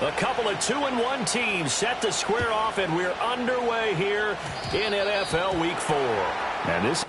A couple of 2-1 teams set to square off, and we're underway here in NFL Week 4. And this...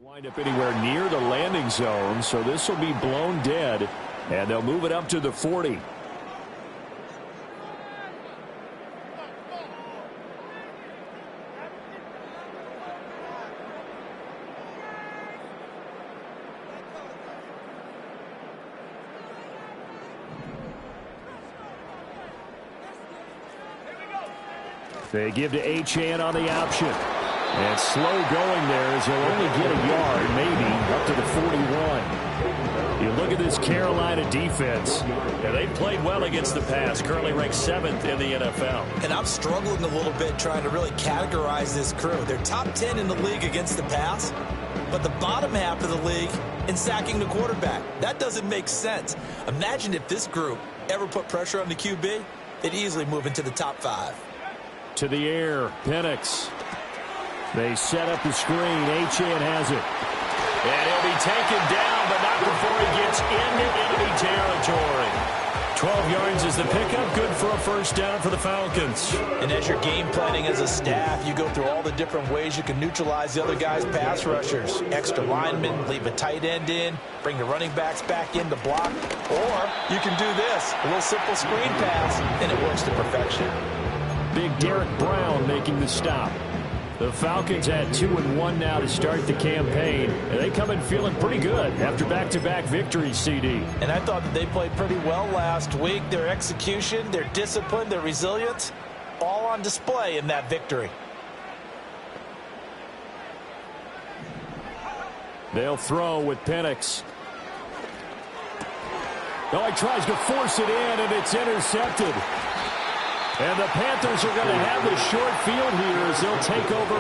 Wind up anywhere near the landing zone, so this will be blown dead, and they'll move it up to the 40. They give to Achane on the option. And slow going there as he'll only get a yard, maybe, up to the 41. You look at this Carolina defense, and they've played well against the pass, currently ranked 7th in the NFL. And I'm struggling a little bit trying to really categorize this crew. They're top 10 in the league against the pass, but the bottom half of the league in sacking the quarterback. That doesn't make sense. Imagine if this group ever put pressure on the QB, they'd easily move into the top 5. To the air, Penix. They set up the screen. Achane has it. And he'll be taken down, but not before he gets into enemy territory. 12 yards is the pickup. Good for a first down for the Falcons. And as you're game planning as a staff, you go through all the different ways you can neutralize the other guy's pass rushers. Extra linemen, leave a tight end in, bring the running backs back in to block. Or you can do this, a little simple screen pass, and it works to perfection. Big Derek Brown making the stop. The Falcons had 2-1 now to start the campaign, and they come in feeling pretty good after back-to-back victories, CD. And I thought that they played pretty well last week. Their execution, their discipline, their resilience, all on display in that victory. They'll throw with Penix. Oh, he tries to force it in, and it's intercepted. And the Panthers are going to have the short field here as they'll take over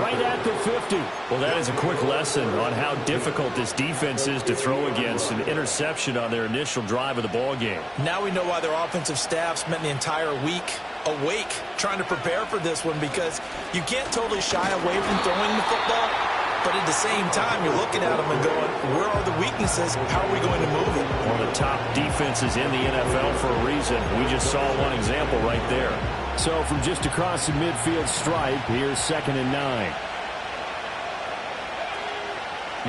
right at the 50. Well, that is a quick lesson on how difficult this defense is to throw against. An interception on their initial drive of the ball game. Now we know why their offensive staff spent the entire week awake trying to prepare for this one, because you can't totally shy away from throwing the football. But at the same time, you're looking at them and going, where are the weaknesses? How are we going to move it? One of the top defenses in the NFL for a reason. We just saw one example right there. So from just across the midfield stripe, here's 2nd and 9.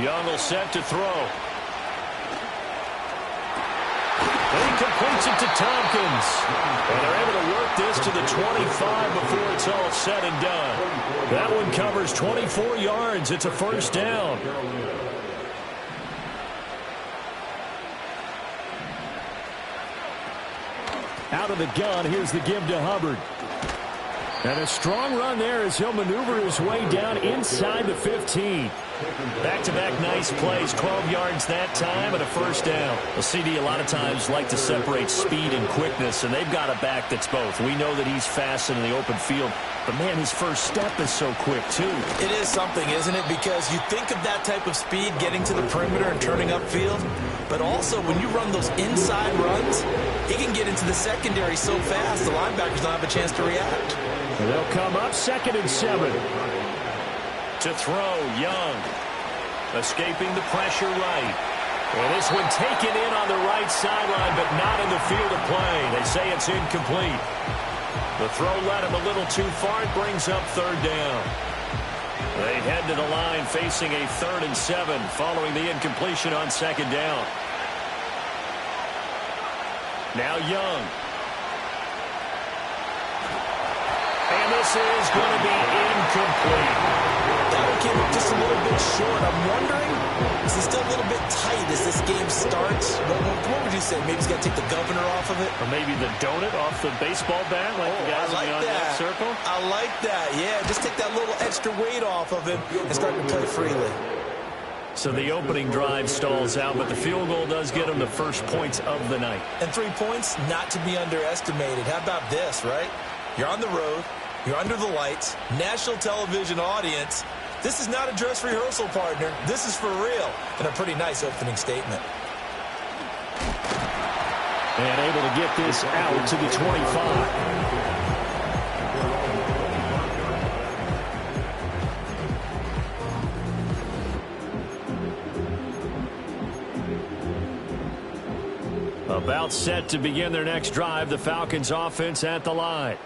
Young will set to throw. And he completes it to Tompkins. And they're able to work this to the 25 before it's all said and done. That one covers 24 yards. It's a first down. Out of the gun, here's the give to Hubbard. And a strong run there as he'll maneuver his way down inside the 15. Back-to-back nice plays, 12 yards that time and a first down. Well, CD a lot of times like to separate speed and quickness, and they've got a back that's both. We know that he's fast in the open field, but man, his first step is so quick too. It is something, isn't it? Because you think of that type of speed getting to the perimeter and turning upfield, but also when you run those inside runs, he can get into the secondary so fast the linebackers don't have a chance to react. And they'll come up 2nd and 7. To throw, Young. Escaping the pressure right. And this one taken in on the right sideline, but not in the field of play. They say it's incomplete. The throw led him a little too far. It brings up 3rd down. They head to the line facing a 3rd and 7 following the incompletion on 2nd down. Now Young. And this is going to be incomplete. That one came up just a little bit short. I'm wondering, is he still a little bit tight as this game starts? What would you say? Maybe he's got to take the governor off of it? Or maybe the donut off the baseball bat like the guys I like in the that. circle? I like that. Yeah, just take that little extra weight off of him and start to play freely. So the opening drive stalls out, but the field goal does get him the first points of the night. And 3 points, not to be underestimated. How about this, right? You're on the road. You're under the lights. National television audience. This is not a dress rehearsal, partner. This is for real. And a pretty nice opening statement. And able to get this out to the 25. About set to begin their next drive, the Falcons offense at the line.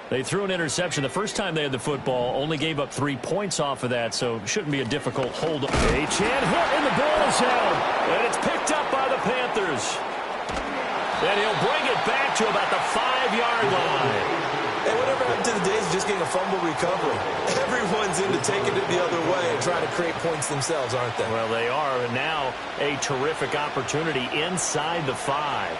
They threw an interception the first time they had the football, only gave up 3 points off of that, so it shouldn't be a difficult hold. A chance hit, and the ball is out, and it's picked up by the Panthers. And he'll bring it back to about the 5-yard line. Hey, whatever happened to the days of just getting a fumble recovery? Everyone's into taking it the other way and trying to create points themselves, aren't they? Well, they are, and now a terrific opportunity inside the 5.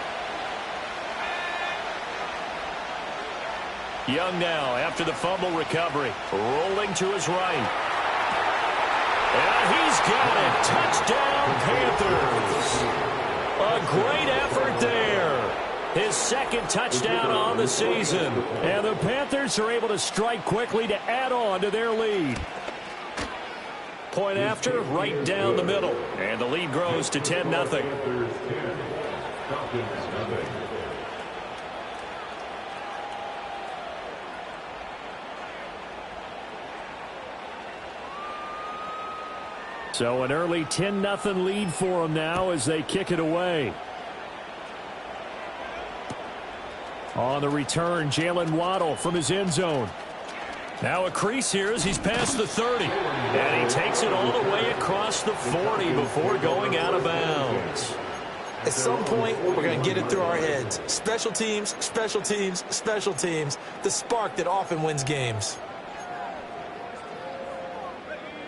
Young now after the fumble recovery, rolling to his right. And he's got it. Touchdown, Panthers. A great effort there. His second touchdown on the season. And the Panthers are able to strike quickly to add on to their lead. Point after, right down the middle. And the lead grows to 10-0. So an early 10-0 lead for them now as they kick it away. On the return, Jalen Waddle from his end zone. Now a crease here as he's past the 30. And he takes it all the way across the 40 before going out of bounds. At some point, we're going to get it through our heads. Special teams, special teams, special teams. The spark that often wins games.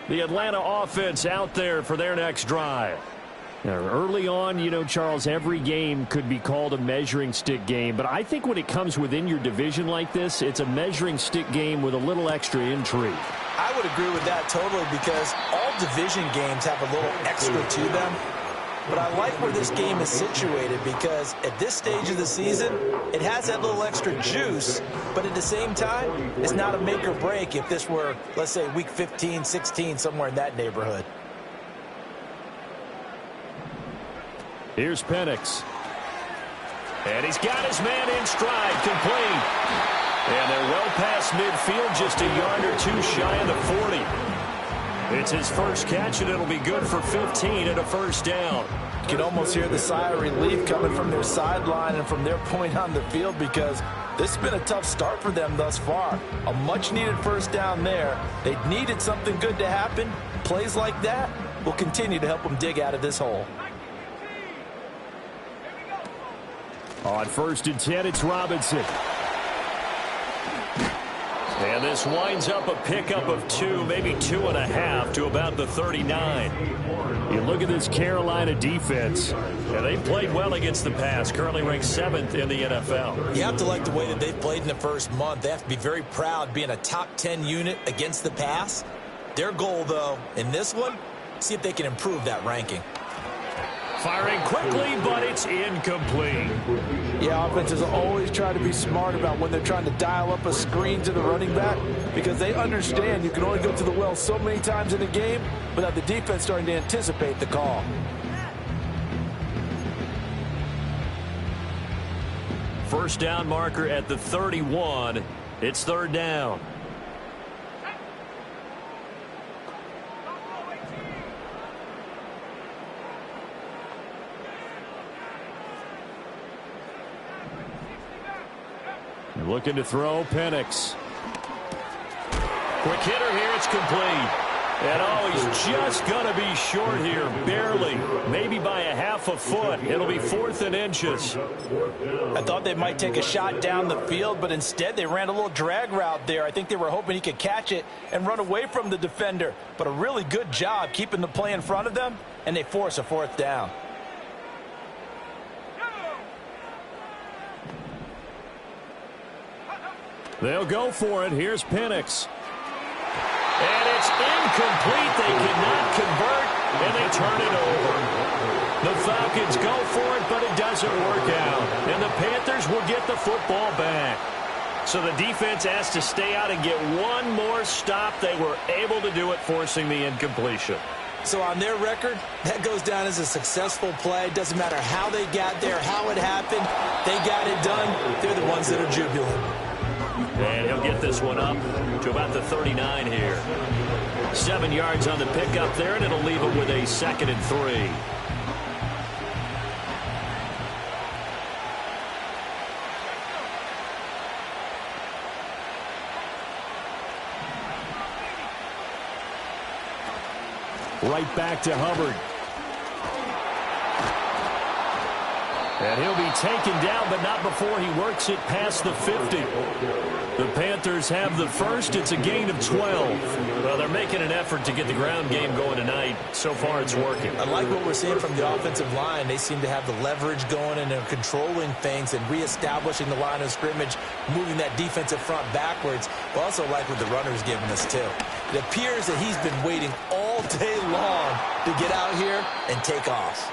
The Atlanta offense out there for their next drive. Now, early on, you know, Charles, every game could be called a measuring stick game. But I think when it comes within your division like this, it's a measuring stick game with a little extra intrigue. I would agree with that totally because all division games have a little extra to them. But I like where this game is situated because at this stage of the season, it has that little extra juice, but at the same time, it's not a make or break if this were, let's say, week 15, 16, somewhere in that neighborhood. Here's Penix. And he's got his man in stride, complete. And they're well past midfield, just a yard or two shy of the 40. It's his first catch, and it'll be good for 15 and a first down. You can almost hear the sigh of relief coming from their sideline and from their point on the field because this has been a tough start for them thus far. A much-needed first down there. They needed something good to happen. Plays like that will continue to help them dig out of this hole. On 1st and 10, it's Robinson. And this winds up a pickup of 2, maybe 2.5 to about the 39. You look at this Carolina defense, and they played well against the pass, currently ranked 7th in the NFL. You have to like the way that they've played in the first month. They have to be very proud being a top 10 unit against the pass. Their goal, though, in this one, see if they can improve that ranking. Firing quickly, but it's incomplete. Yeah, offenses always try to be smart about when they're trying to dial up a screen to the running back because they understand you can only go to the well so many times in a game without the defense starting to anticipate the call. First down marker at the 31. It's 3rd down. Looking to throw, Penix. Quick hitter here, it's complete. And oh, he's just going to be short here, barely, maybe by a half a foot. It'll be 4th and inches. I thought they might take a shot down the field, but instead they ran a little drag route there. I think they were hoping he could catch it and run away from the defender. But a really good job keeping the play in front of them, and they force a 4th down. They'll go for it. Here's Penix. And it's incomplete. They cannot convert, and they turn it over. The Falcons go for it, but it doesn't work out. And the Panthers will get the football back. So the defense has to stay out and get one more stop. They were able to do it, forcing the incompletion. So on their record, that goes down as a successful play. Doesn't matter how they got there, how it happened. They got it done. They're the ones that are jubilant. And he'll get this one up to about the 39 here. 7 yards on the pickup there, and it'll leave it with a 2nd and 3. Right back to Hubbard. And he'll be taken down, but not before he works it past the 50. The Panthers have the first. It's a gain of 12. Well, they're making an effort to get the ground game going tonight. So far, it's working. I like what we're seeing from the offensive line. They seem to have the leverage going, and they're controlling things and reestablishing the line of scrimmage, moving that defensive front backwards. But also like what the runner's giving us, too. It appears that he's been waiting all day long to get out here and take off.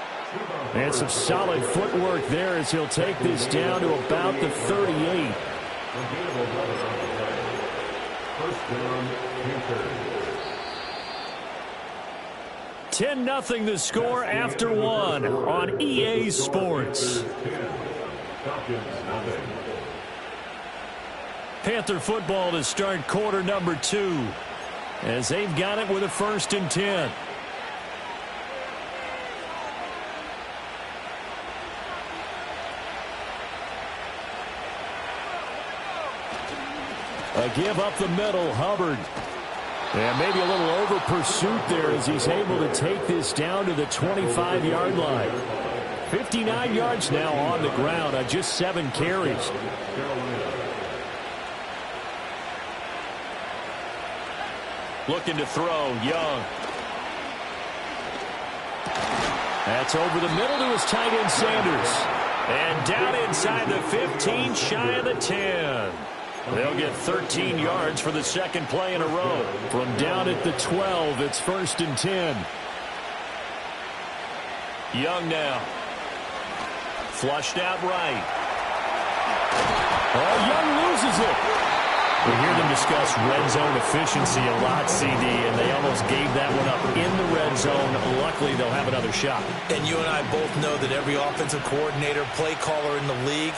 And some solid footwork there as he'll take this down to about the 38. 10-0 the score after 1 on EA Sports. Panther football to start quarter number 2 as they've got it with a 1st and 10. A give up the middle, Hubbard. And maybe a little over pursuit there as he's able to take this down to the 25-yard line. 59 yards now on the ground on just 7 carries. Looking to throw, Young. That's over the middle to his tight end, Sanders. And down inside the 15, shy of the 10. They'll get 13 yards for the 2nd play in a row. From down at the 12, it's 1st and 10. Young now. Flushed out right. Oh, Young loses it. We hear them discuss red zone efficiency a lot, CD, and they almost gave that one up in the red zone. Luckily, they'll have another shot. And you and I both know that every offensive coordinator, play caller in the league,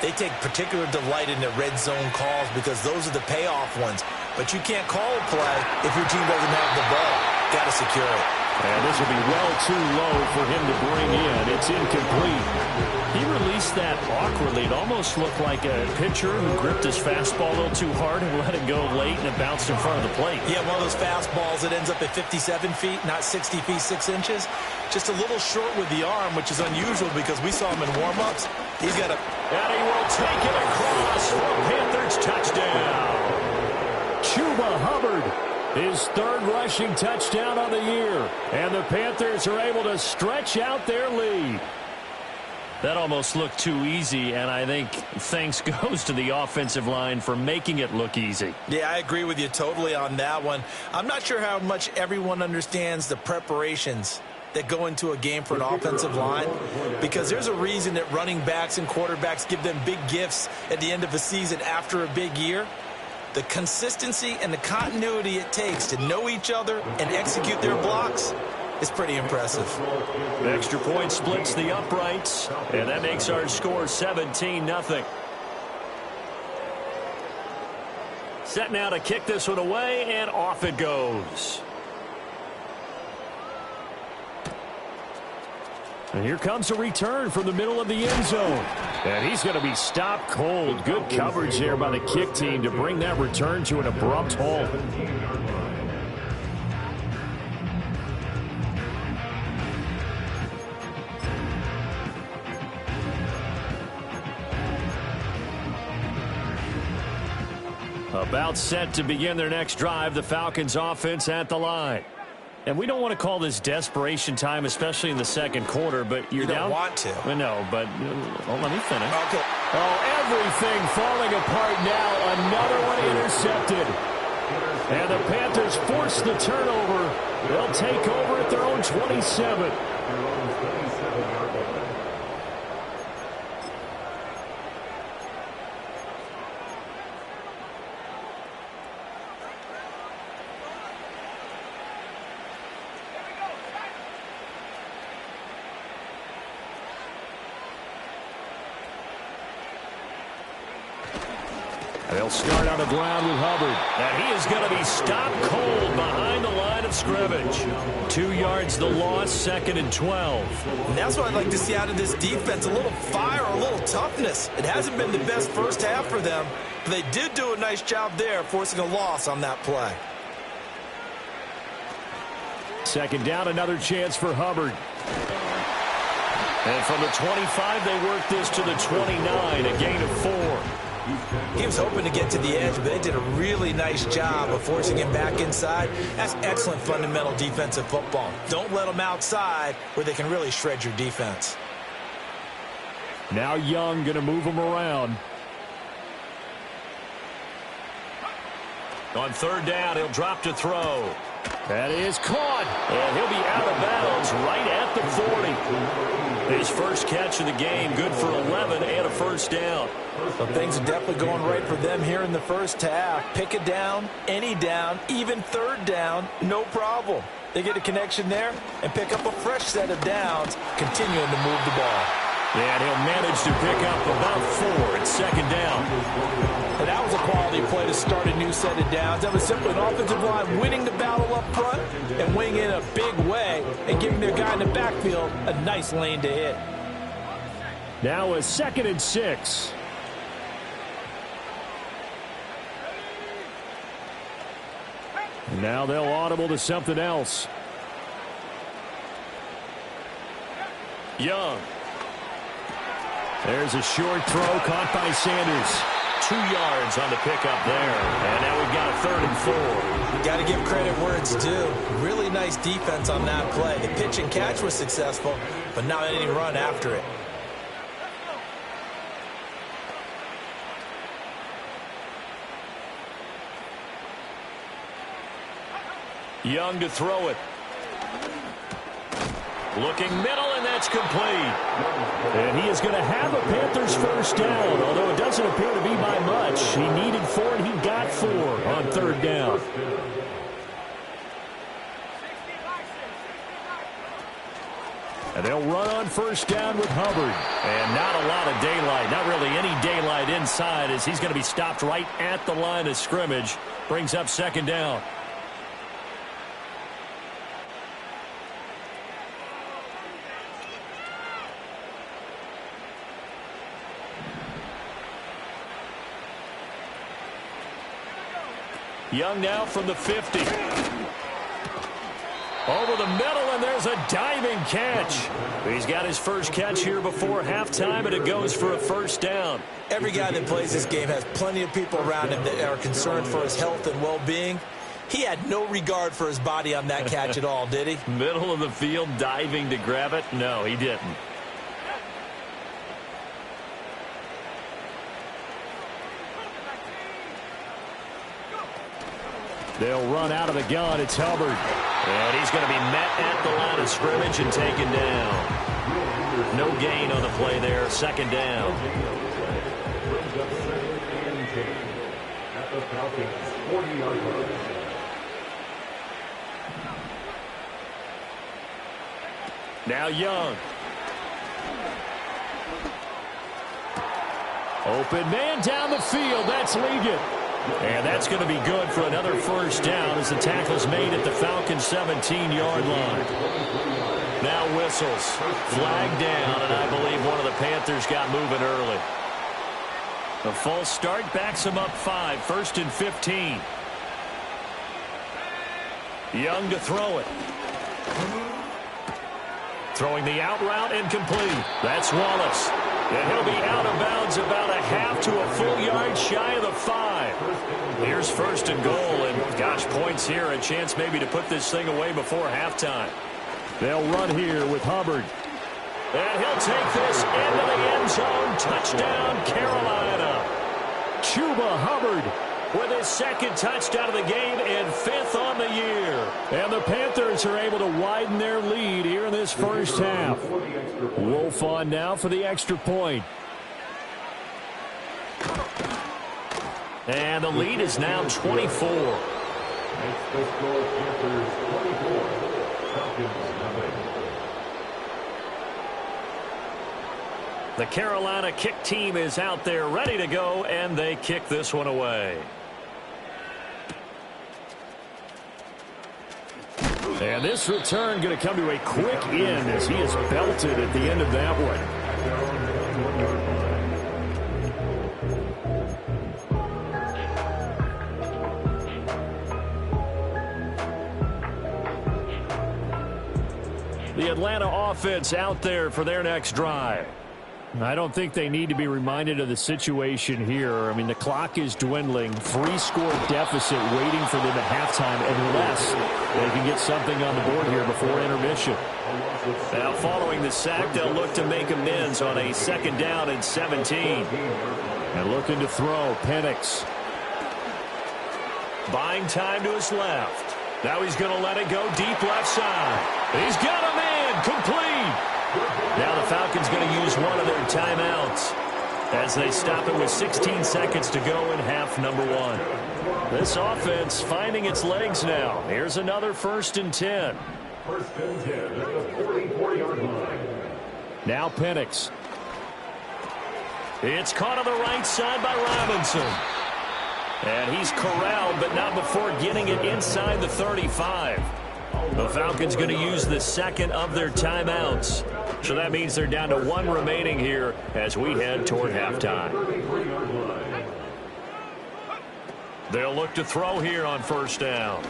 they take particular delight in their red zone calls because those are the payoff ones. But you can't call a play if your team doesn't have the ball. Got to secure it. And this will be well too low for him to bring in. It's incomplete. He released that awkwardly. It almost looked like a pitcher who gripped his fastball a little too hard and let it go late, and it bounced in front of the plate. Yeah, one of those fastballs that ends up at 57 feet, not 60 feet, 6 inches. Just a little short with the arm, which is unusual because we saw him in warm-ups. He's got a... And he will take it across for Panthers touchdown. Chuba Hubbard, his 3rd rushing touchdown on the year. And the Panthers are able to stretch out their lead. That almost looked too easy, and I think thanks goes to the offensive line for making it look easy. Yeah, I agree with you totally on that one. I'm not sure how much everyone understands the preparations that go into a game for an offensive line, because there's a reason that running backs and quarterbacks give them big gifts at the end of a season after a big year. The consistency and the continuity it takes to know each other and execute their blocks is pretty impressive. The extra point splits the uprights, and that makes our score 17-0. Set now to kick this one away, and off it goes. And here comes a return from the middle of the end zone. And he's going to be stopped cold. Good coverage there by the kick team to bring that return to an abrupt halt. About set to begin their next drive, the Falcons offense at the line. And we don't want to call this desperation time, especially in the second quarter, but you're down. You don't want to. Well, no, but let me finish. Okay. Oh, everything falling apart now. Another one intercepted. And the Panthers force the turnover. They'll take over at their own 27. They'll start on the ground with Hubbard. And he is going to be stopped cold behind the line of scrimmage. 2 yards the loss, 2nd and 12. And that's what I'd like to see out of this defense. A little fire, a little toughness. It hasn't been the best first half for them, but they did do a nice job there, forcing a loss on that play. 2nd down, another chance for Hubbard. And from the 25, they work this to the 29, a gain of 4. He was hoping to get to the edge, but they did a really nice job of forcing him back inside. That's excellent fundamental defensive football. Don't let them outside where they can really shred your defense. Now Young going to move him around. On 3rd down, he'll drop to throw. That is caught. And he'll be out of bounds right at the 40. His first catch of the game, good for 11 and a first down. Well, things are definitely going right for them here in the first half. Pick it down, any down, even 3rd down, no problem. They get a connection there and pick up a fresh set of downs, continuing to move the ball. And he'll manage to pick up about 4 at 2nd down. And that was a quality play to start a new set of downs. That was simply an offensive line winning the battle up front and winning in a big way and giving their guy in the backfield a nice lane to hit. Now a 2nd and 6. Now they'll audible to something else. Young. There's a short throw caught by Sanders. 2 yards on the pickup there. And now we've got a 3rd and 4. Got to give credit where it's due. Really nice defense on that play. The pitch and catch was successful, but not any run after it. Young to throw it. Looking middle, and that's complete. And he is going to have a Panthers first down, although it doesn't appear to be by much. He needed 4, and he got 4 on 3rd down. And they'll run on first down with Hubbard. And not a lot of daylight, not really any daylight inside, as he's going to be stopped right at the line of scrimmage. Brings up 2nd down. Young now from the 50. Over the middle, and there's a diving catch. He's got his first catch here before halftime, and it goes for a first down. Every guy that plays this game has plenty of people around him that are concerned for his health and well-being. He had no regard for his body on that catch at all, did he? Middle of the field, diving to grab it? No, he didn't. They'll run out of the gun. It's Hubbard. And he's going to be met at the line of scrimmage and taken down. No gain on the play there. 2nd down. Now Young. Open man down the field. That's Ligon. And that's going to be good for another first down as the tackle's made at the Falcons' 17-yard line. Now whistles. Flag down, and I believe one of the Panthers got moving early. The false start backs him up 5. 1st and 15. Young to throw it. Throwing the out route incomplete. That's Wallace. And he'll be out of bounds about a half to a full yard shy of the 5. Here's first and goal, and gosh, points here, a chance maybe to put this thing away before halftime. They'll run here with Hubbard. And he'll take this into the end zone. Touchdown, Carolina. Chuba Hubbard with his second touchdown of the game and 5th on the year. And the Panthers are able to widen their lead here in this first half. Wolf on now for the extra point. And the lead is now 24. The Carolina kick team is out there ready to go, and they kick this one away. And this return going to come to a quick end as he is belted at the end of that one. The Atlanta offense out there for their next drive. I don't think they need to be reminded of the situation here. I mean, the clock is dwindling. 3-score deficit waiting for them at halftime unless they can get something on the board here before intermission. Now, following the sack, they'll look to make amends on a 2nd down and 17. And looking to throw, Penix. Buying time to his left. Now he's going to let it go deep left side. He's got a man complete. Now the Falcons going to use one of their timeouts as they stop it with 16 seconds to go in half number 1. This offense finding its legs now. Here's another 1st and 10. 1st and 10 at the 40-yard line. Now Penix. It's caught on the right side by Robinson. And he's corralled, but not before getting it inside the 35. The Falcons going to use the 2nd of their timeouts. So that means they're down to 1 remaining here as we head toward halftime. They'll look to throw here on 1st down.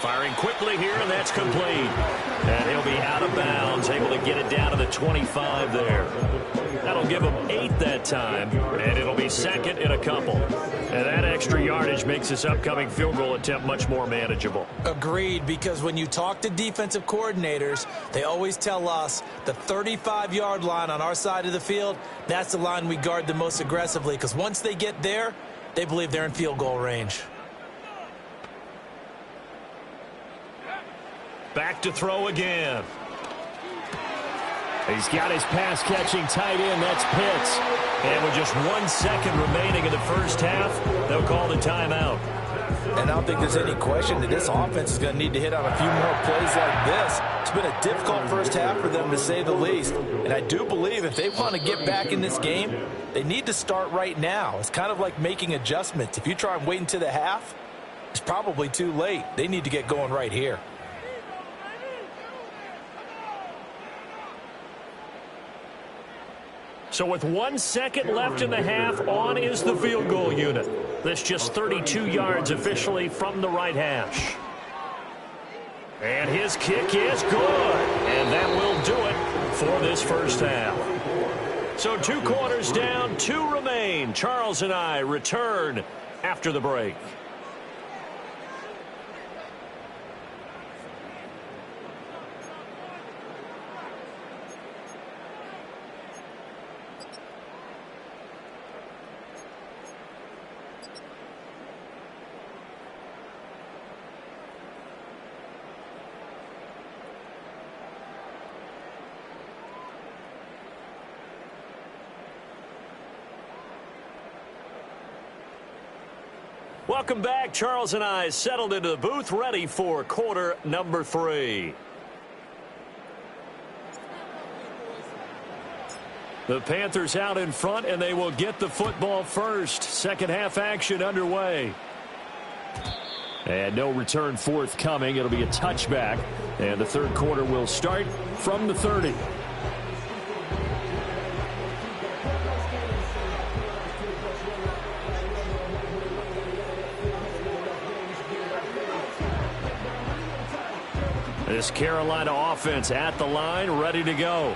Firing quickly here, and that's complete. And he'll be out of bounds, able to get it down to the 25 there. That'll give him 8 that time, and it'll be 2nd in a couple. And that extra yardage makes this upcoming field goal attempt much more manageable. Agreed, because when you talk to defensive coordinators, they always tell us the 35-yard line on our side of the field, that's the line we guard the most aggressively, because once they get there, they believe they're in field goal range. Back to throw again. He's got his pass-catching tight end. That's Pitts. And with just 1 second remaining in the first half, they'll call the timeout. And I don't think there's any question that this offense is going to need to hit on a few more plays like this. It's been a difficult first half for them, to say the least. And I do believe if they want to get back in this game, they need to start right now. It's kind of like making adjustments. If you try and wait until the half, it's probably too late. They need to get going right here. So with 1 second left in the half, on is the field goal unit. This just 32 yards officially from the right hash. And his kick is good. And that will do it for this first half. So 2 quarters down, 2 remain. Charles and I return after the break. Welcome back. Charles and I settled into the booth, ready for quarter number 3. The Panthers out in front, and they will get the football first. Second half action underway. And no return forthcoming. It'll be a touchback. And the 3rd quarter will start from the 30. This Carolina offense at the line, ready to go.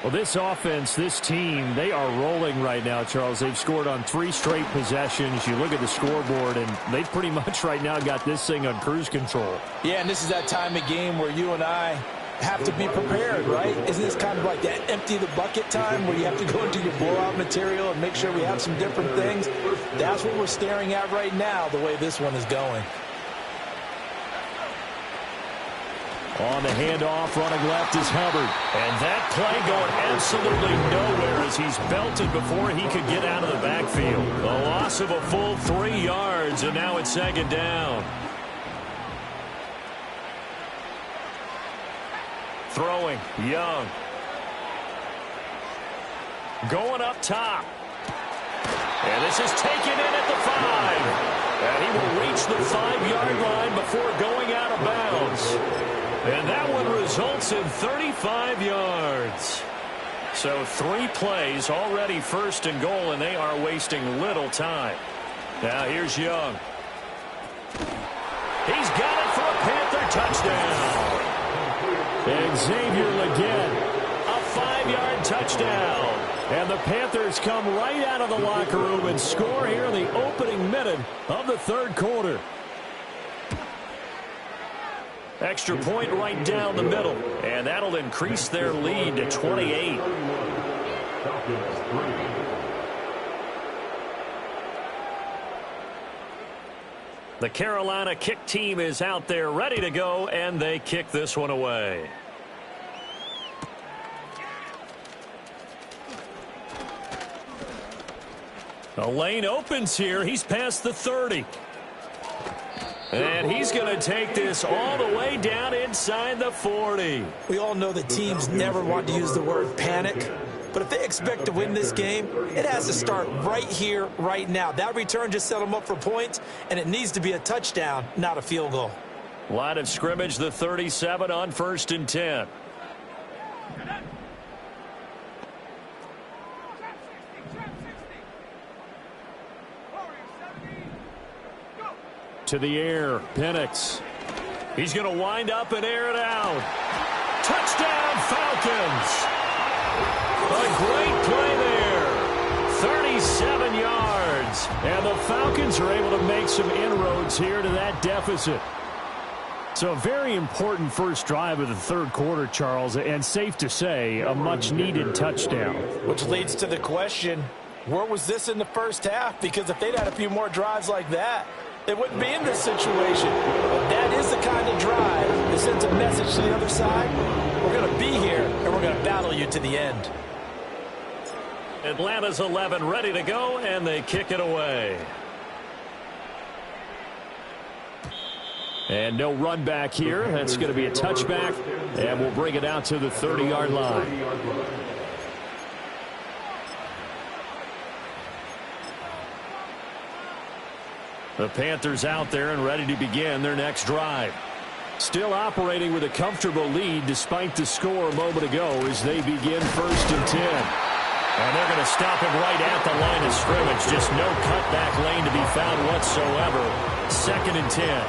Well, this offense, this team, they are rolling right now, Charles. They've scored on 3 straight possessions. You look at the scoreboard, and they pretty much right now got this thing on cruise control. Yeah, and this is that time of game where you and I have to be prepared, right? Isn't this kind of like that empty the bucket time where you have to go into your blowout material and make sure we have some different things? That's what we're staring at right now, the way this one is going. On the handoff, running left is Hubbard. And that play going absolutely nowhere as he's belted before he could get out of the backfield. A loss of a full 3 yards, and now it's 2nd down. Throwing, Young. Going up top. And this is taken in at the 5. And he will reach the 5-yard line before going out of bounds. And that one results in 35 yards. So 3 plays, already 1st and goal, and they are wasting little time. Now here's Young. He's got it for a Panther touchdown. And Xavier Legette, A 5-yard touchdown. and the Panthers come right out of the locker room and score here in the opening minute of the 3rd quarter. Extra point right down the middle, and that'll increase their lead to 28. The Carolina kick team is out there ready to go, and they kick this one away. The lane opens here. He's past the 30. And he's going to take this all the way down inside the 40. We all know that teams never want to use the word panic. But if they expect to win this game, it has to start right here, right now. That return just set them up for points, and it needs to be a touchdown, not a field goal. Line of scrimmage, the 37 on 1st and 10. To the air, Penix. He's going to wind up and air it out. Touchdown, Falcons. A great play there. 37 yards. And the Falcons are able to make some inroads here to that deficit. So a very important first drive of the 3rd quarter, Charles, and safe to say, a much-needed touchdown. Which leads to the question, where was this in the first half? Because if they'd had a few more drives like that, they wouldn't be in this situation. But that is the kind of drive that sends a message to the other side. We're going to be here, and we're going to battle you to the end. Atlanta's 11 ready to go, and they kick it away. And no run back here. That's going to be a touchback, and we'll bring it out to the 30-yard line. The Panthers out there and ready to begin their next drive. Still operating with a comfortable lead despite the score a moment ago as they begin 1st and 10. And they're going to stop him right at the line of scrimmage. Just no cutback lane to be found whatsoever. 2nd and 10.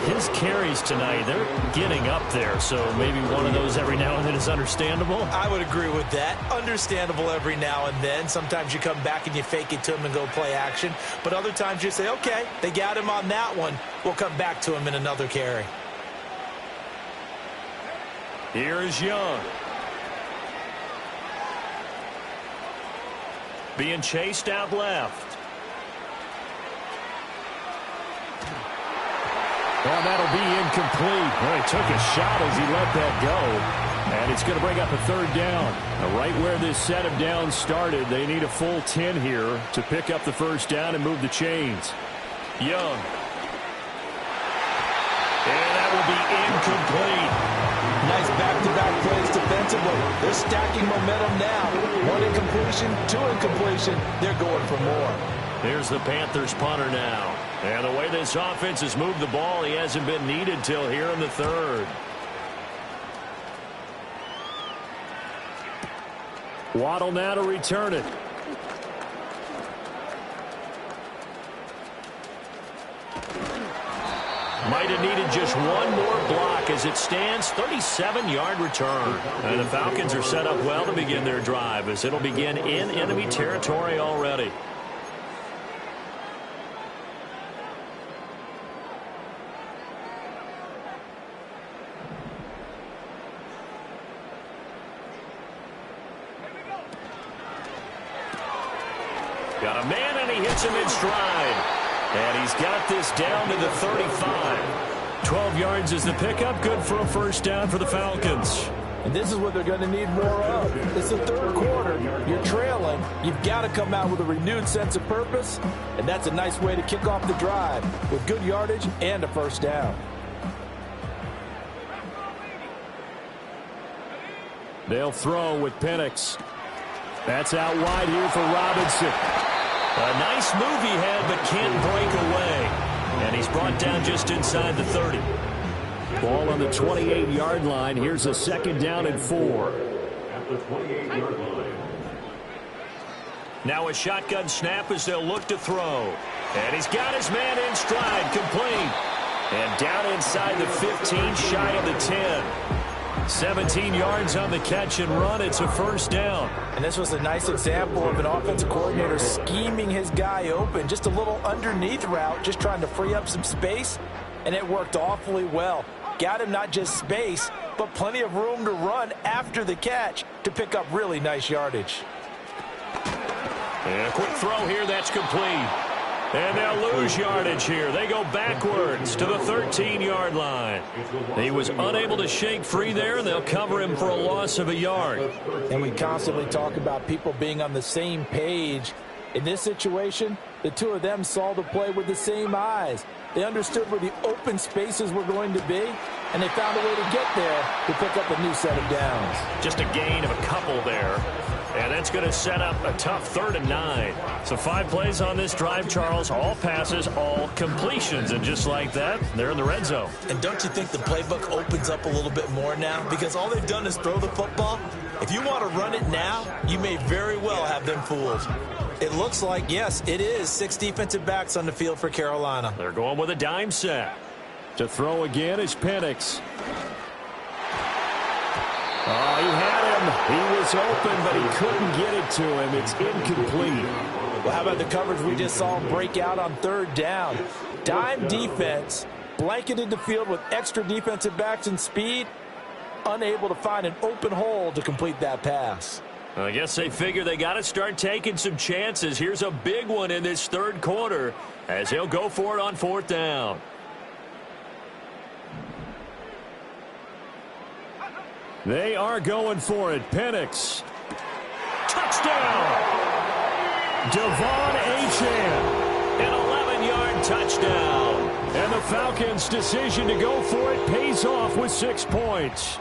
His carries tonight, they're getting up there. So maybe one of those every now and then is understandable. I would agree with that. Understandable every now and then. Sometimes you come back and you fake it to him and go play action. But other times you say, okay, they got him on that one. We'll come back to him in another carry. Here's Young. Being chased out left. Well, that'll be incomplete. Well, he took a shot as he let that go. And it's going to bring up a 3rd down. Now, right where this set of downs started, they need a full 10 here to pick up the 1st down and move the chains. Young. And that will be incomplete. Nice back-to-back plays defensively. They're stacking momentum now. 1 incompletion, 2 incompletion. They're going for more. Here's the Panthers punter now. And the way this offense has moved the ball, he hasn't been needed till here in the 3rd. Waddle now to return it. Might have needed just one more block as it stands, 37-yard return. And the Falcons are set up well to begin their drive as it'll begin in enemy territory already. Got a man, and he hits him in stride. And he's got this down to the 35. 12 yards is the pickup. Good for a first down for the Falcons. And this is what they're going to need more of. It's the third quarter. You're trailing. You've got to come out with a renewed sense of purpose. And that's a nice way to kick off the drive with good yardage and a first down. They'll throw with Penix. That's out wide here for Robinson. A nice move he had, but can't break away. And he's brought down just inside the 30. Ball on the 28-yard line. Here's a second down and 4. At the 28-yard line. Now a shotgun snap as they'll look to throw. And he's got his man in stride, complete. And down inside the 15, shy of the 10. 17 yards on the catch and run. It's a first down. And this was a nice example of an offensive coordinator scheming his guy open. Just a little underneath route, just trying to free up some space. And it worked awfully well. Got him not just space, but plenty of room to run after the catch to pick up really nice yardage. And a quick throw here, that's complete. And they'll lose yardage here. They go backwards to the 13-yard line. He was unable to shake free there, and they'll cover him for a loss of a yard. And we constantly talk about people being on the same page. In this situation, the two of them saw the play with the same eyes. They understood where the open spaces were going to be, and they found a way to get there to pick up a new set of downs. Just a gain of a couple there. And that's going to set up a tough 3rd and 9. So 5 plays on this drive, Charles. All passes, all completions. And just like that, they're in the red zone. And don't you think the playbook opens up a little bit more now? Because all they've done is throw the football. If you want to run it now, you may very well have them fooled. It looks like, yes, it is 6 defensive backs on the field for Carolina. They're going with a dime set. To throw again is Penix. Oh, he had him. He was open, but he couldn't get it to him. It's incomplete. Well, how about the coverage we just saw him break out on 3rd down? Dime defense, blanketed the field with extra defensive backs and speed, unable to find an open hole to complete that pass. I guess they figure they got to start taking some chances. Here's a big one in this 3rd quarter as he'll go for it on 4th down. They are going for it. Penix. Touchdown! Devon Achane. An 11-yard touchdown. And the Falcons' decision to go for it pays off with 6 points.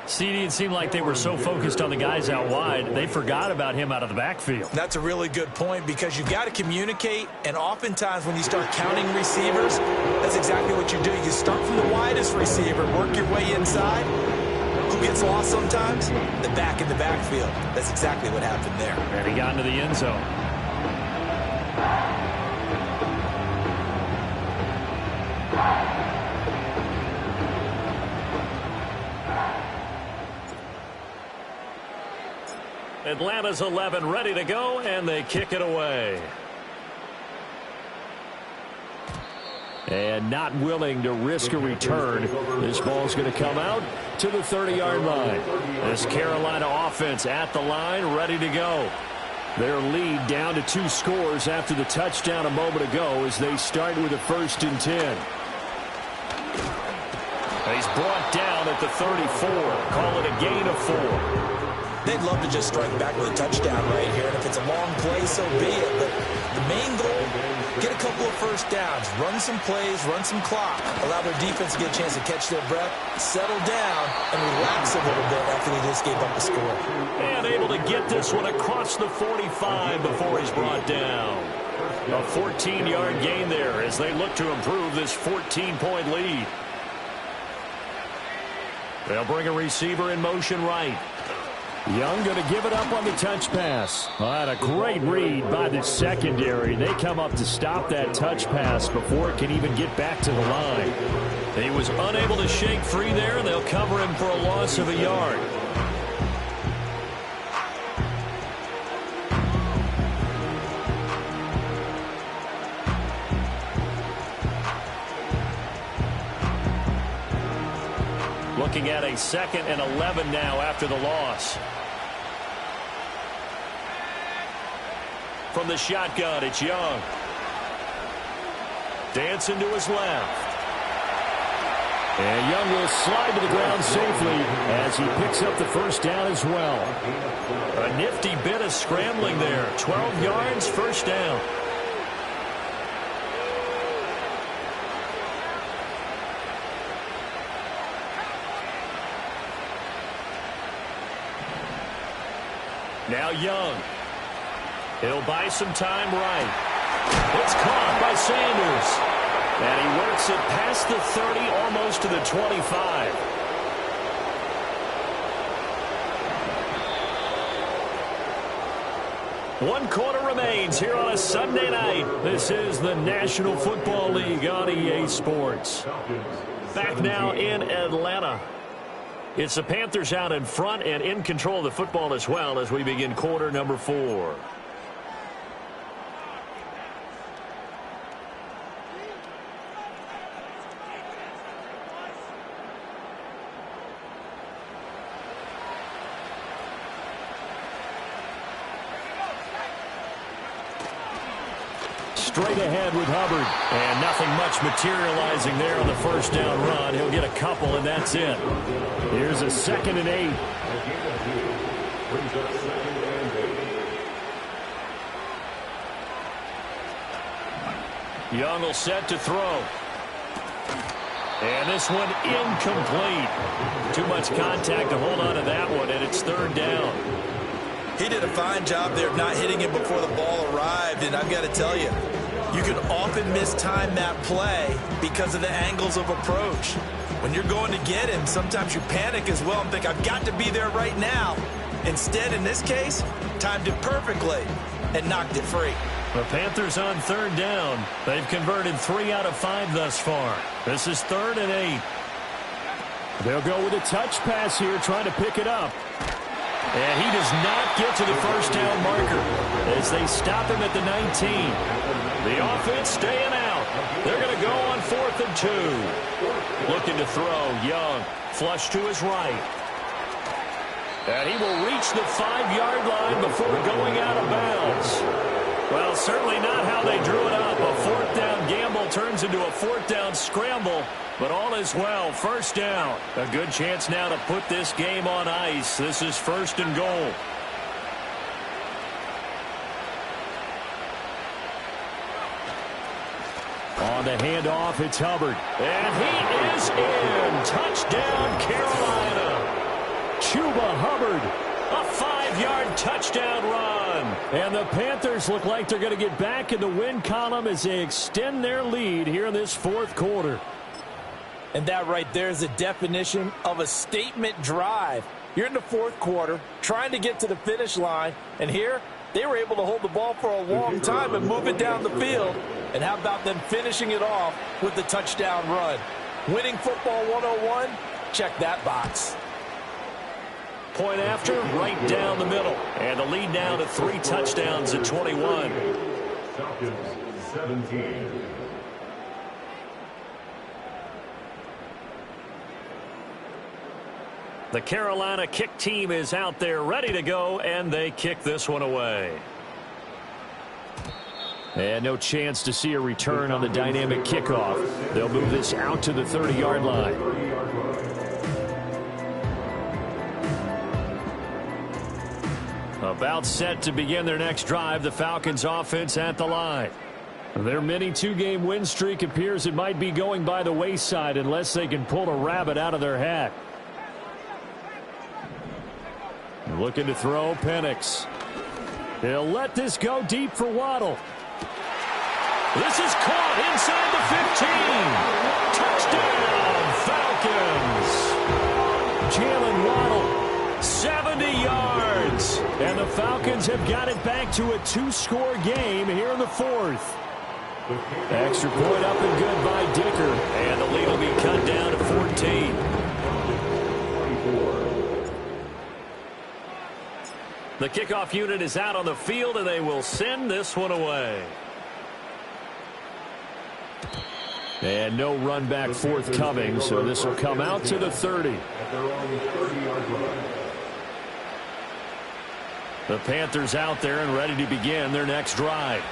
CD, it seemed like they were so focused on the guys out wide, they forgot about him out of the backfield. That's a really good point because you've got to communicate, and oftentimes when you start counting receivers, that's exactly what you do. You start from the widest receiver, work your way inside. Who gets lost sometimes? The back in the backfield. That's exactly what happened there. And he got into the end zone. Atlanta's 11 ready to go, and they kick it away. And not willing to risk a return. This ball's going to come out to the 30-yard line. This Carolina offense at the line, ready to go. Their lead down to 2 scores after the touchdown a moment ago as they start with a 1st and 10. He's brought down at the 34. Call it a gain of 4. They'd love to just strike back with a touchdown right here, and if it's a long play, so be it. But the main goal, get a couple of first downs, run some plays, run some clock, allow their defense to get a chance to catch their breath, settle down, and relax a little bit after they just gave up a score. And able to get this one across the 45 before he's brought down. A 14-yard gain there as they look to improve this 14-point lead. They'll bring a receiver in motion right. Young going to give it up on the touch pass. Well, that a great read by the secondary. They come up to stop that touch pass before it can even get back to the line. He was unable to shake free there, and they'll cover him for a loss of a yard. Looking at a 2nd and 11 now after the loss. From the shotgun, it's Young. Dancing to his left. And Young will slide to the ground safely as he picks up the first down as well. A nifty bit of scrambling there. 12 yards, first down. Now Young. He'll buy some time right. It's caught by Sanders. And he works it past the 30, almost to the 25. One quarter remains here on a Sunday night. This is the National Football League on EA Sports. Back now in Atlanta. It's the Panthers out in front and in control of the football as well as we begin quarter number 4. Straight ahead with Hubbard. And nothing much materializing there on the first down run. He'll get a couple, and that's it. Here's a 2nd and 8. Young will set to throw. And this one incomplete. Too much contact to hold on to that one, and it's 3rd down. He did a fine job there of not hitting him before the ball arrived, and I've got to tell you, you can often mistime that play because of the angles of approach. When you're going to get him, sometimes you panic as well and think, I've got to be there right now. Instead, in this case, timed it perfectly and knocked it free. The Panthers on 3rd down. They've converted 3 out of 5 thus far. This is 3rd and 8. They'll go with a touch pass here, trying to pick it up. And he does not get to the first down marker as they stop him at the 19. The offense staying out. They're going to go on 4th and 2. Looking to throw, Young. Flush to his right. And he will reach the 5-yard line before going out of bounds. Well, certainly not how they drew it up. A 4th down gamble turns into a 4th down scramble. But all is well. First down. A good chance now to put this game on ice. This is 1st and goal. On the handoff, it's Hubbard. And he is in. Touchdown, Carolina. Chuba Hubbard. A 5-yard touchdown run. And the Panthers look like they're going to get back in the win column as they extend their lead here in this 4th quarter. And that right there is the definition of a statement drive. You're in the 4th quarter, trying to get to the finish line, and here they were able to hold the ball for a long time and move it down the field. And how about them finishing it off with the touchdown run? Winning football 101? Check that box. Point after, right down the middle. And the lead now to 3 touchdowns at 21. Falcons 17. The Carolina kick team is out there ready to go, and they kick this one away. And no chance to see a return on the dynamic kickoff. They'll move this out to the 30-yard line. About set to begin their next drive, the Falcons offense at the line. Their mini 2-game win streak appears it might be going by the wayside unless they can pull a rabbit out of their hat. Looking to throw, Penix. He'll let this go deep for Waddle. This is caught inside the 15. Touchdown, Falcons. Jalen Waddle. 70 yards. And the Falcons have got it back to a 2-score game here in the fourth. Extra point up and good by Dicker. And the lead will be cut down to 14. The kickoff unit is out on the field, and they will send this one away. And no run back forthcoming, so this will come out to the 30. The Panthers out there and ready to begin their next drive.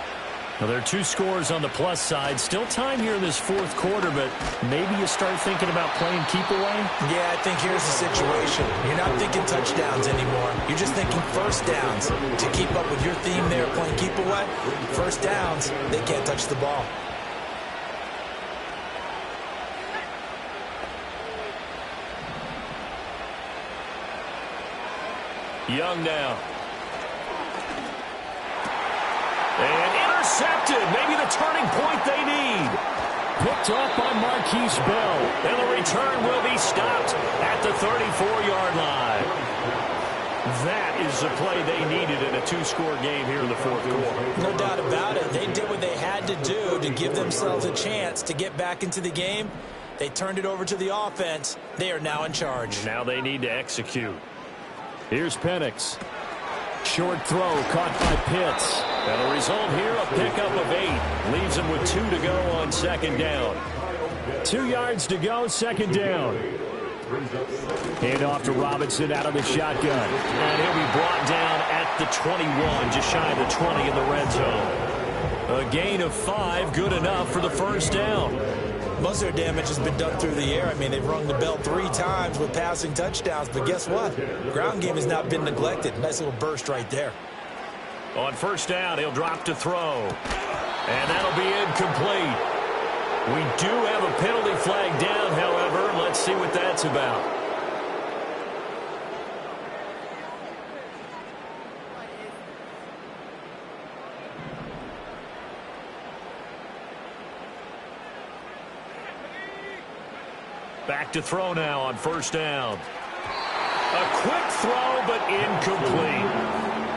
Now, there are 2 scores on the plus side. Still time here in this fourth quarter, but maybe you start thinking about playing keep away? Yeah, I think here's the situation. You're not thinking touchdowns anymore. You're just thinking first downs. To keep up with your theme there, playing keep away, first downs, they can't touch the ball. Young now. And intercepted. Maybe the turning point they need. Picked off by Marquise Bell. And the return will be stopped at the 34-yard line. That is the play they needed in a 2-score game here in the fourth quarter. No doubt about it. They did what they had to do to give themselves a chance to get back into the game. They turned it over to the offense. They are now in charge. Now they need to execute. Here's Penix. Short throw caught by Pitts. And the result here, a pickup of 8. Leaves them with 2 to go on second down. 2 yards to go, second down. Hand off to Robinson out of the shotgun. And he'll be brought down at the 21, just shy of the 20 in the red zone. A gain of 5, good enough for the first down. Most of their damage has been done through the air. I mean, they've rung the bell 3 times with passing touchdowns, but guess what? Ground game has not been neglected. Nice little burst right there. On first down, he'll drop to throw. And that'll be incomplete. We do have a penalty flag down, however. Let's see what that's about. Back to throw now on first down. A quick throw, but incomplete.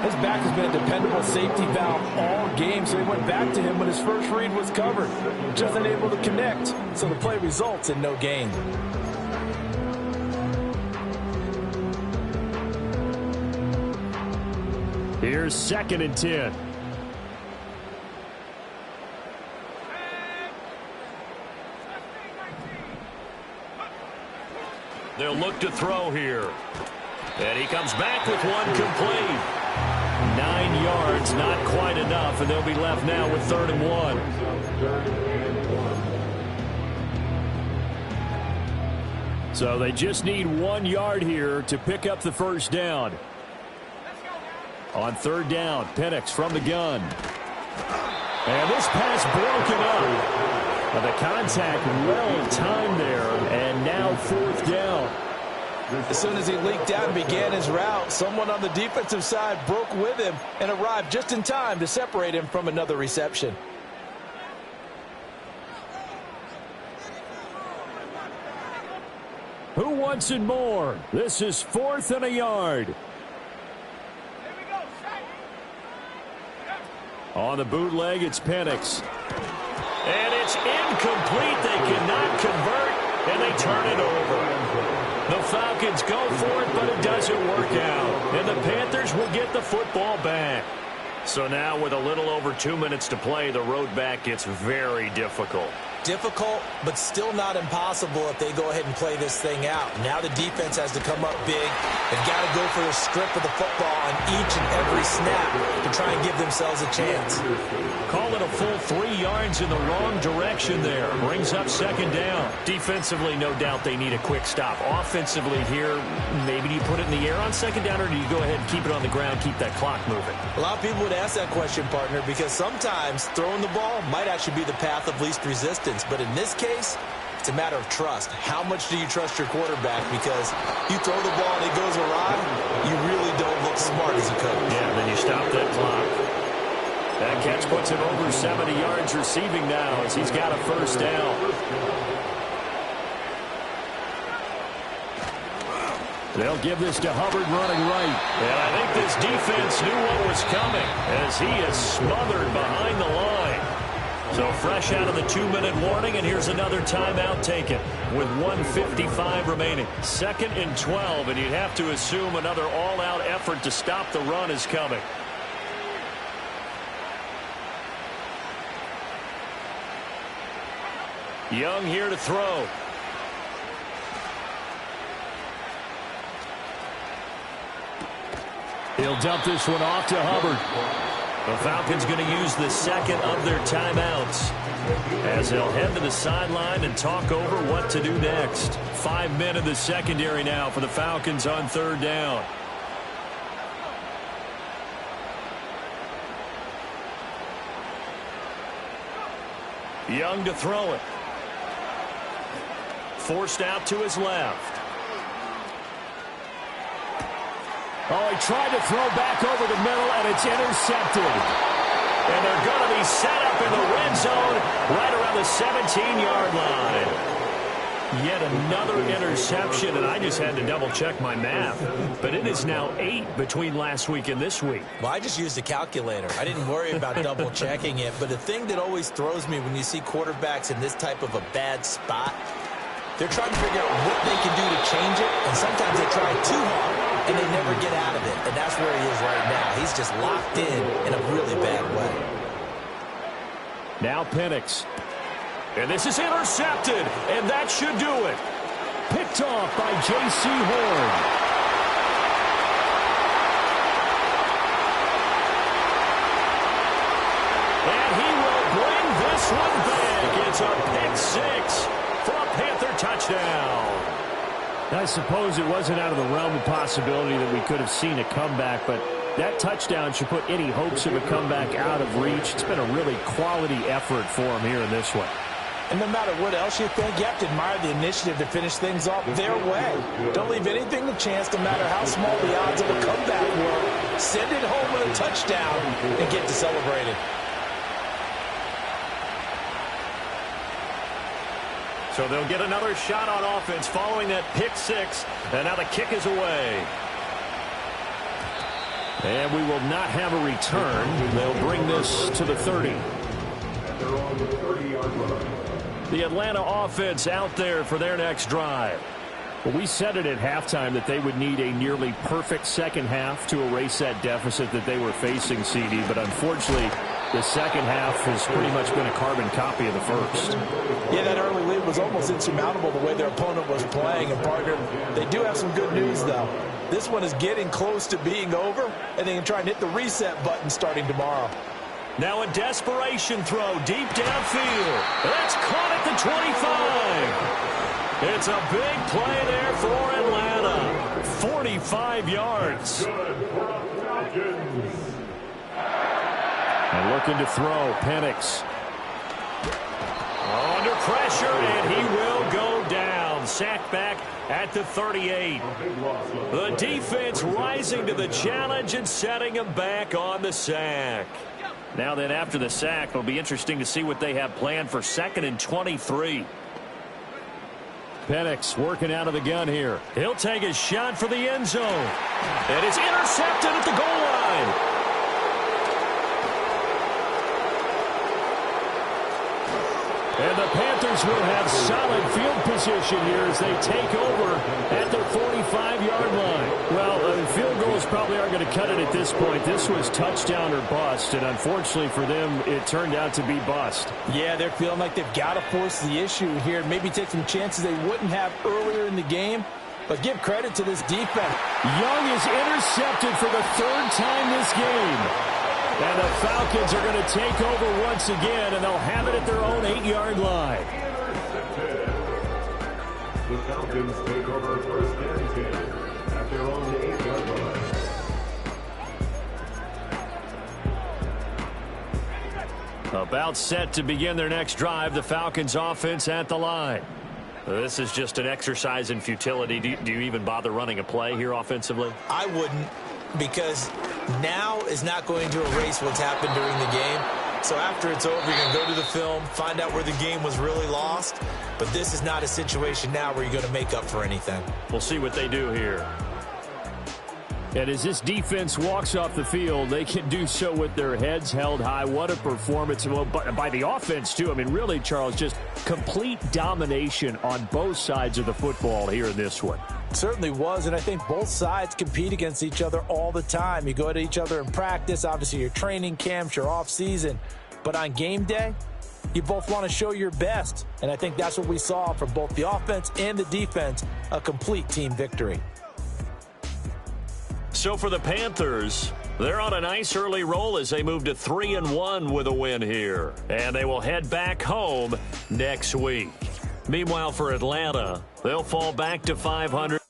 His back has been a dependable safety valve all game, so he went back to him when his first read was covered. Just unable to connect, so the play results in no gain. Here's 2nd and 10. They'll look to throw here. And he comes back with one complete. 9 yards, not quite enough, and they'll be left now with 3rd and 1. So they just need 1 yard here to pick up the first down. On 3rd down, Penix from the gun. And this pass broken up. The contact well timed there, and now 4th down. As soon as he leaked out and began his route, someone on the defensive side broke with him and arrived just in time to separate him from another reception. Who wants it more? This is 4th and a yard. On the bootleg, it's Penix. And it's incomplete. They cannot convert, and they turn it over. The Falcons go for it, but it doesn't work out. And the Panthers will get the football back. So now with a little over 2 minutes to play, the road back gets very difficult. Difficult, but still not impossible if they go ahead and play this thing out. Now the defense has to come up big. They've got to go for the strip of the football on each and every snap to try and give themselves a chance. Call it a full 3 yards in the wrong direction there. Brings up second down. Defensively, no doubt they need a quick stop. Offensively here, maybe do you put it in the air on second down, or do you go ahead and keep it on the ground, keep that clock moving? A lot of people would ask that question, partner, because sometimes throwing the ball might actually be the path of least resistance. But in this case, it's a matter of trust. How much do you trust your quarterback? Because you throw the ball and it goes awry, you really don't look smart as a coach. Yeah, then you stop that clock. That catch puts him over 70 yards receiving now as he's got a first down. They'll give this to Hubbard running right. And I think this defense knew what was coming as he is smothered behind the line. So fresh out of the 2-minute warning, and here's another timeout taken with 1:55 remaining. 2nd and 12, and you'd have to assume another all-out effort to stop the run is coming. Young here to throw. He'll dump this one off to Hubbard. The Falcons going to use the second of their timeouts as they'll head to the sideline and talk over what to do next. 5 men in the secondary now for the Falcons on 3rd down. Young to throw it. Forced out to his left. Oh, he tried to throw back over the middle, and it's intercepted. And they're going to be set up in the red zone right around the 17-yard line. Yet another interception, and I just had to double-check my math. But it is now 8 between last week and this week. Well, I just used a calculator. I didn't worry about double-checking it. But the thing that always throws me when you see quarterbacks in this type of a bad spot, they're trying to figure out what they can do to change it, and sometimes they try too hard, and they never get out of it. And that's where he is right now. He's just locked in a really bad way. Now Penix. And this is intercepted, and that should do it. Picked off by J.C. Horn. And he will bring this one back. It's a pick 6 for a Panther touchdown. I suppose it wasn't out of the realm of possibility that we could have seen a comeback, but that touchdown should put any hopes of a comeback out of reach. It's been a really quality effort for him here in this one. And no matter what else you think, you have to admire the initiative to finish things off their way. Don't leave anything to chance, no matter how small the odds of a comeback were. Send it home with a touchdown and get to celebrating. So they'll get another shot on offense following that pick 6. And now the kick is away. And we will not have a return. They'll bring this to the 30. And they're on the 30-yard line. The Atlanta offense out there for their next drive. Well, we said it at halftime that they would need a nearly perfect second half to erase that deficit that they were facing, CD. But unfortunately, the second half has pretty much been a carbon copy of the first. Yeah, that early lead was almost insurmountable the way their opponent was playing. And, partner, they do have some good news, though. This one is getting close to being over, and they can try and hit the reset button starting tomorrow. Now a desperation throw deep downfield. That's caught at the 25. It's a big play there for Atlanta. 45 yards. And looking to throw, Penix. Under pressure, and he will go down. Sacked back at the 38. The defense rising to the challenge and setting him back on the sack. Now then, after the sack, it'll be interesting to see what they have planned for 2nd and 23. Penix working out of the gun here. He'll take a shot for the end zone. It is intercepted at the goal line. And the Panthers will have solid field position here as they take over at their 45-yard line. Well, field goals probably aren't going to cut it at this point. This was touchdown or bust, and unfortunately for them, it turned out to be bust. Yeah, they're feeling like they've got to force the issue here. Maybe take some chances they wouldn't have earlier in the game. But give credit to this defense. Young is intercepted for the 3rd time this game. And the Falcons are going to take over once again, and they'll have it at their own 8-yard line. The Falcons take over 1st and 10 at their own 8-yard line. About set to begin their next drive, the Falcons offense at the line. This is just an exercise in futility. Do you even bother running a play here offensively? I wouldn't, because now is not going to erase what's happened during the game. So after it's over, you can go to the film, find out where the game was really lost. But this is not a situation now where you're going to make up for anything. We'll see what they do here. And as this defense walks off the field, they can do so with their heads held high. What a performance by the offense, too. I mean, really, Charles, just complete domination on both sides of the football here in this one. Certainly was, and I think both sides compete against each other all the time. You go at each other in practice, obviously your training camps, your off-season, but on game day, you both want to show your best, and I think that's what we saw from both the offense and the defense, a complete team victory. So for the Panthers, they're on a nice early roll as they move to 3-1 with a win here, and they will head back home next week. Meanwhile, for Atlanta, they'll fall back to 500.